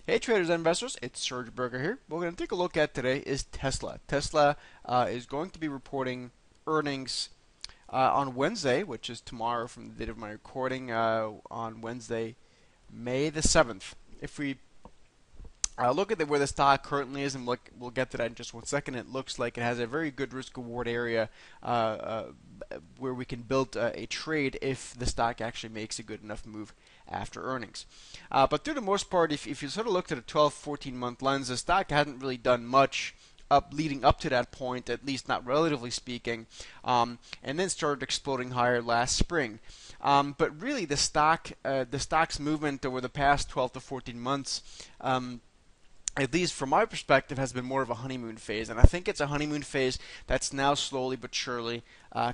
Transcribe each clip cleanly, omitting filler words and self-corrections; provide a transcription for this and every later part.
Hey traders and investors, it's Serge Berger here. What we're going to take a look at today is Tesla. Tesla is going to be reporting earnings on Wednesday, which is tomorrow from the date of my recording, on Wednesday, May the 7th. If we look at where the stock currently is, and we'll get to that in just 1 second. It looks like it has a very good risk-reward area uh, uh, where we can build a trade if the stock actually makes a good enough move after earnings. But through the most part, if you sort of looked at a 12, 14-month lens, the stock hasn't really done much leading up to that point, at least not relatively speaking, and then started exploding higher last spring. But really, the stock's movement over the past 12 to 14 months, at least from my perspective, has been more of a honeymoon phase. And I think it's a honeymoon phase that's now slowly but surely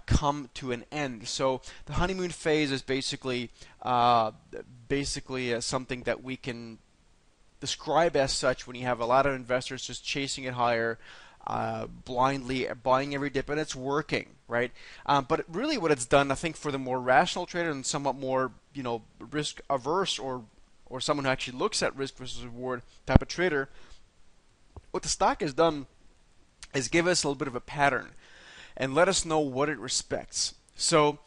come to an end. So the honeymoon phase is basically something that we can describe as such when you have a lot of investors just chasing it higher, blindly buying every dip, and it's working, right? But really, what it's done, I think, for the more rational trader and somewhat more, risk averse or someone who actually looks at risk versus reward type of trader, what the stock has done is give us a little bit of a pattern and let us know what it respects. So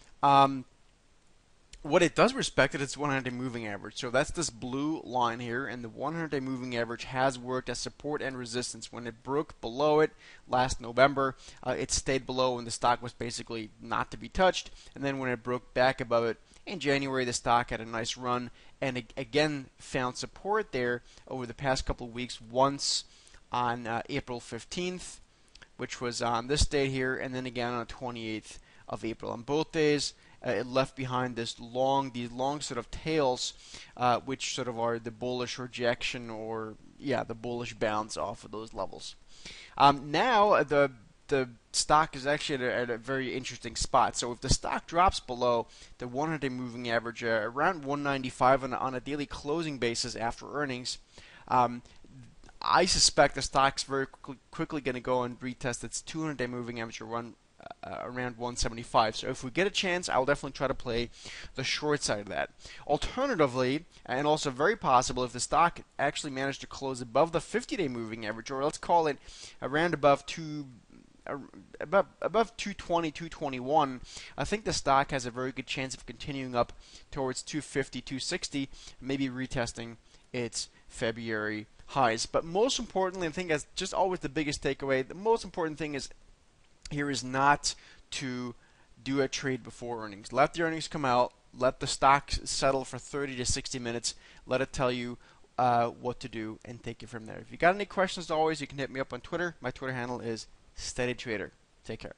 what it does respect is its 100-day moving average. So that's this blue line here, and the 100-day moving average has worked as support and resistance. When it broke below it last November, it stayed below and the stock was basically not to be touched. And then when it broke back above it in January, the stock had a nice run and again found support there over the past couple of weeks, once on April 15th, which was on this day here, and then again on the 28th of April. On both days, it left behind these long sort of tails, which sort of are the bullish rejection, or the bullish bounce off of those levels. Now the stock is actually at a very interesting spot. So if the stock drops below the 100-day moving average, around 195 on a daily closing basis after earnings, I suspect the stock's very quickly going to go and retest its 200-day moving average around 175. So if we get a chance, I'll definitely try to play the short side of that. Alternatively, and also very possible, if the stock actually managed to close above the 50-day moving average, or let's call it around above 220, 221, I think the stock has a very good chance of continuing up towards 250, 260, maybe retesting its February highs. But most importantly, I think that's just always the biggest takeaway. The most important thing is not to do a trade before earnings. Let the earnings come out. Let the stock settle for 30 to 60 minutes. Let it tell you what to do, and take it from there. If you got any questions, as always, you can hit me up on Twitter. My Twitter handle is SteadyTrader. Take care.